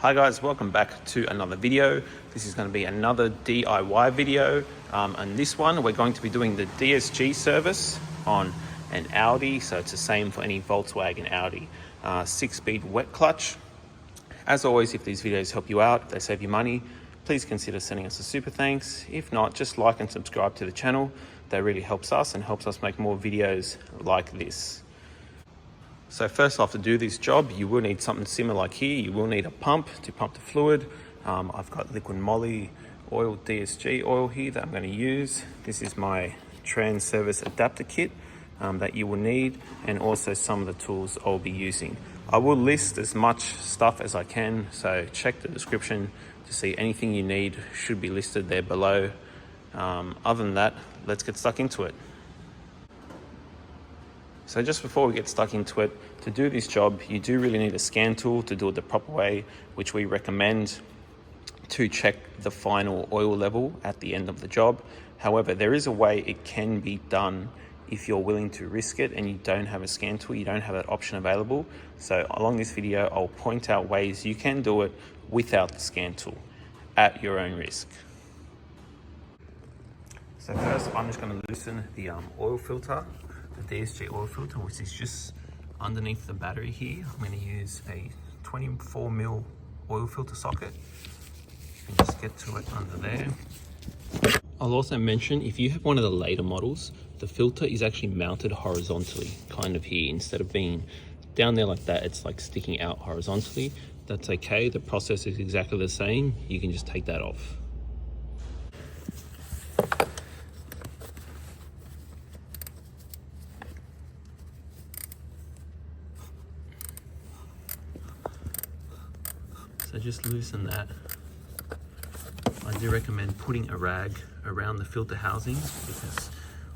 Hi guys, welcome back to another video. This is going to be another DIY video. And this one we're going to be doing the DSG service on an Audi. So it's the same for any Volkswagen Audi. 6-speed wet clutch. As always, if these videos help you out, they save you money, please consider sending us a super thanks. If not, just like and subscribe to the channel. That really helps us and helps us make more videos like this. So first off, to do this job, you will need something similar like here. You will need a pump to pump the fluid. I've got liquid moly oil DSG oil here that I'm going to use. This is my trans service adapter kit that you will need, and also some of the tools I'll be using. I will list as much stuff as I can, so check the description to see anything you need should be listed there below. Other than that, let's get stuck into it. So just before we get stuck into it, to do this job, you do really need a scan tool to do it the proper way, which we recommend to check the final oil level at the end of the job. However, there is a way it can be done if you're willing to risk it and you don't have a scan tool, you don't have that option available. So along this video, I'll point out ways you can do it without the scan tool at your own risk. So first, I'm just going to loosen the oil filter. The DSG oil filter, which is just underneath the battery here. I'm going to use a 24mm oil filter socket. You can just get to it under there. I'll also mention, if you have one of the later models, the filter is actually mounted horizontally, kind of here. Instead of being down there like that, it's like sticking out horizontally. That's okay, the process is exactly the same. You can just take that off. So just loosen that. I do recommend putting a rag around the filter housing because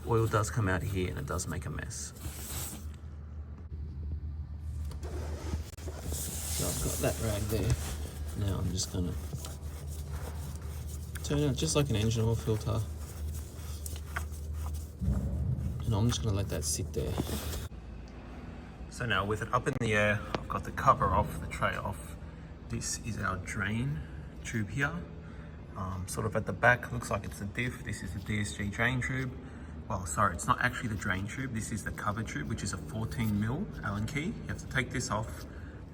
oil does come out here and it does make a mess. So I've got that rag there. Now I'm just gonna turn it just like an engine oil filter. And I'm just gonna let that sit there. So now with it up in the air, I've got the cover off, the tray off. This is our drain tube here. Sort of at the back, looks like it's a diff. This is the DSG drain tube. Well, sorry, it's not actually the drain tube. This is the cover tube, which is a 14mm Allen key. You have to take this off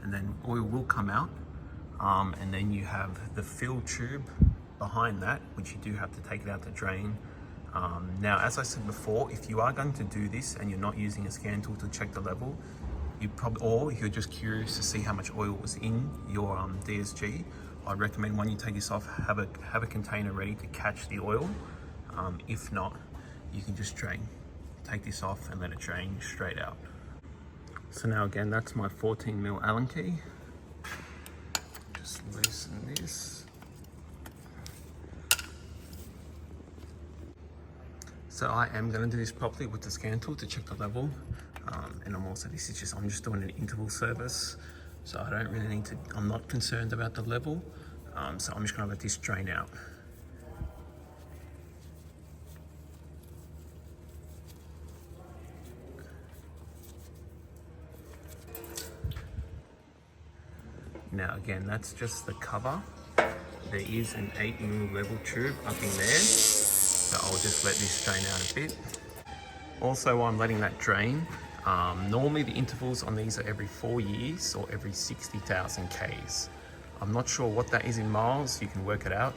and then oil will come out. And then you have the fill tube behind that, which you do have to take it out to drain. Now, as I said before, if you are going to do this and you're not using a scan tool to check the level, or if you're just curious to see how much oil was in your DSG, I'd recommend when you take this off, have a container ready to catch the oil. If not, you can just drain. Take this off and let it drain straight out. So now again, that's my 14mm Allen key. Just loosen this. So I am going to do this properly with the scan tool to check the level. And I'm just doing an interval service. So I don't really need to, I'm not concerned about the level. So I'm just going to let this drain out. Now again, that's just the cover. There is an 8mm level tube up in there. So I'll just let this drain out a bit. Also, while I'm letting that drain, normally the intervals on these are every 4 years or every 60,000 Ks. I'm not sure what that is in miles, you can work it out.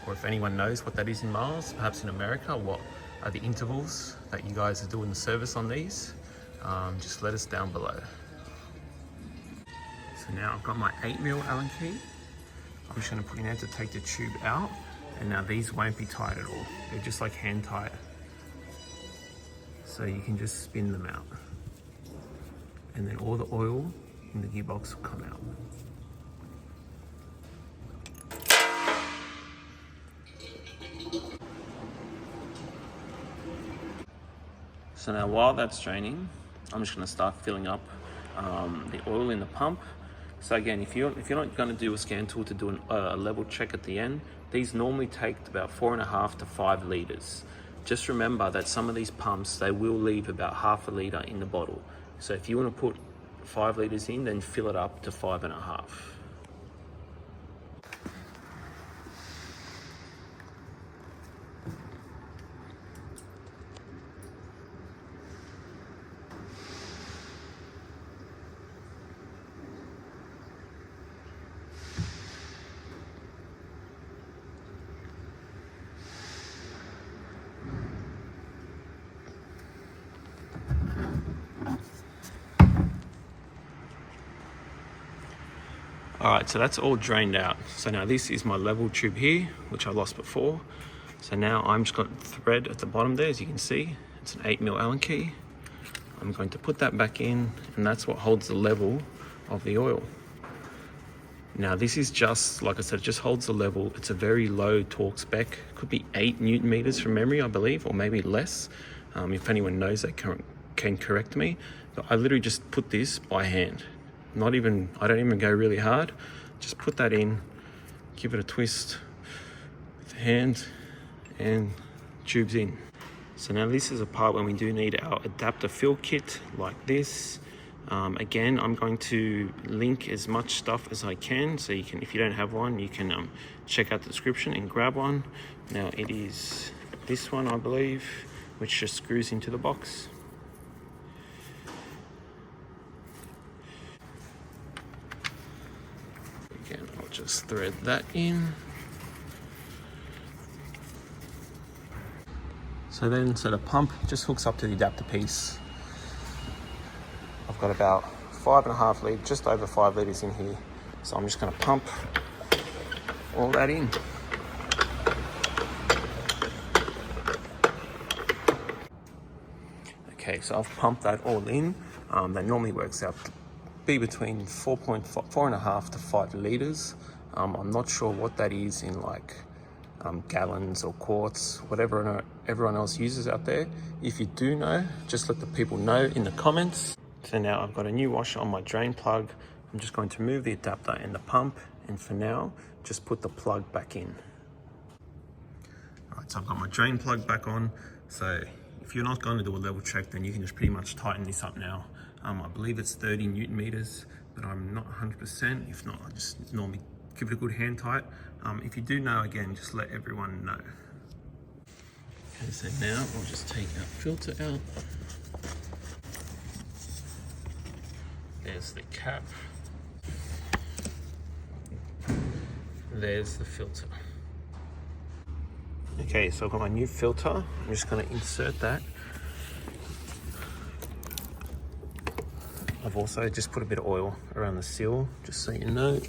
Or if anyone knows what that is in miles, perhaps in America, what are the intervals that you guys are doing the service on these? Just let us down below. So now I've got my 8mm Allen key. I'm just gonna put in there to take the tube out. And now these won't be tight at all. They're just like hand tight. So you can just spin them out. And then all the oil in the gearbox will come out. So now while that's draining, I'm just gonna start filling up the oil in the pump. So again, if you're not gonna do a scan tool to do a level check at the end, these normally take about 4.5 to 5 liters. Just remember that some of these pumps, they will leave about half a liter in the bottle. So if you want to put 5 liters in, then fill it up to 5.5. Alright, so that's all drained out. So now this is my level tube here, which I lost before. So now I'm just got thread at the bottom there, as you can see. It's an 8mm Allen key. I'm going to put that back in, and that's what holds the level of the oil. Now this is just, like I said, it just holds the level. It's a very low torque spec. Could be 8 Newton meters from memory, I believe, or maybe less. If anyone knows, they can correct me. But I literally just put this by hand. I don't even go really hard. Just put that in, give it a twist with the hand, and tubes in. So now this is a part when we do need our adapter fill kit like this. Again, I'm going to link as much stuff as I can, so you can, if you don't have one, you can check out the description and grab one. Now it is this one, I believe, which just screws into the box. Again, I'll just thread that in. So the pump just hooks up to the adapter piece. I've got about 5.5 litres, just over 5 litres in here. So I'm just going to pump all that in. Okay, so I've pumped that all in. That normally works out to be between 4.5 to 5 litres. I'm not sure what that is in like gallons or quarts, whatever everyone else uses out there. If you do know, just let the people know in the comments. So now I've got a new washer on my drain plug. I'm just going to move the adapter and the pump, and for now, just put the plug back in. All right, so I've got my drain plug back on. So if you're not going to do a level check, then you can just pretty much tighten this up now. I believe it's 30 Newton meters, but I'm not 100%. If not, I just normally give it a good hand tight. If you do know, again, just let everyone know. Okay, so now I'll just take our filter out. There's the cap. There's the filter. Okay, so I've got my new filter. I'm just going to insert that. I've also just put a bit of oil around the seal, just so you know.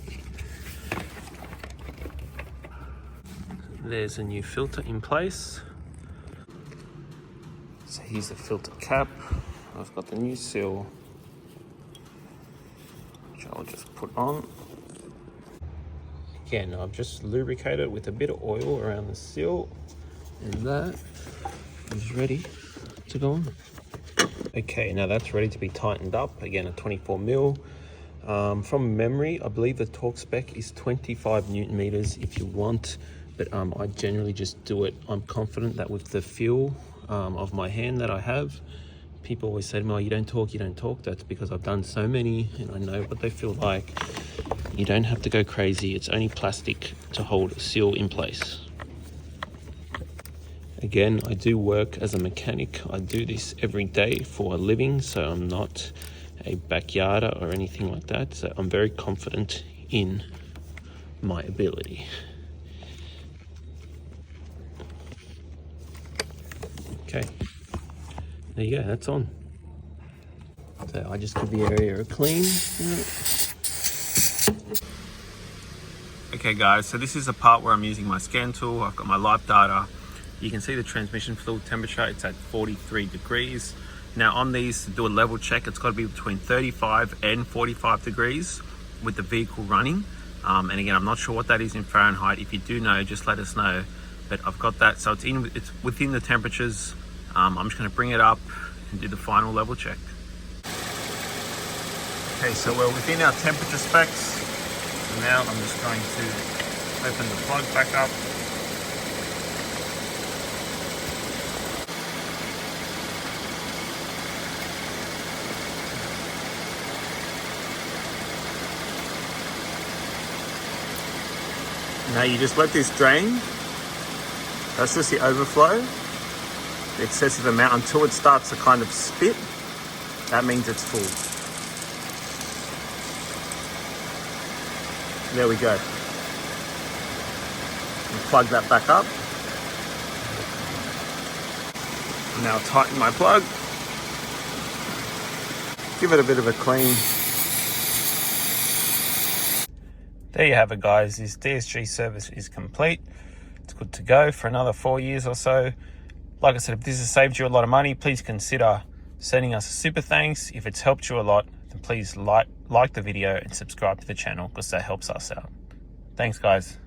There's a new filter in place. So here's the filter cap. I've got the new seal, which I'll just put on. Again, I've just lubricated with a bit of oil around the seal, and that is ready to go on. Okay, now that's ready to be tightened up. Again, a 24mm. From memory, I believe the torque spec is 25 Newton meters if you want, but I generally just do it. I'm confident that with the feel of my hand that I have, people always say to me, oh, you don't torque. That's because I've done so many and I know what they feel like. You don't have to go crazy. It's only plastic to hold a seal in place. Again, I do work as a mechanic. I do this every day for a living, so I'm not a backyarder or anything like that. So I'm very confident in my ability. Okay, there you go, that's on. So I just give the area a clean. Okay guys, so this is the part where I'm using my scan tool. I've got my live data. You can see the transmission fluid temperature, it's at 43 degrees. Now on these, to do a level check, it's got to be between 35 and 45 degrees with the vehicle running. And again, I'm not sure what that is in Fahrenheit. If you do know, just let us know. But I've got that, so it's within the temperatures. I'm just going to bring it up and do the final level check. Okay, so we're within our temperature specs. So now I'm just going to open the plug back up. Now you just let this drain. That's just the overflow, the excessive amount, until it starts to kind of spit. That means it's full. There we go. And plug that back up. Now tighten my plug. Give it a bit of a clean. there you have it, guys. This DSG service is complete. It's good to go for another 4 years or so. Like I said, if this has saved you a lot of money, please consider sending us a super thanks. If it's helped you a lot, then please like the video and subscribe to the channel, because that helps us out. Thanks, guys.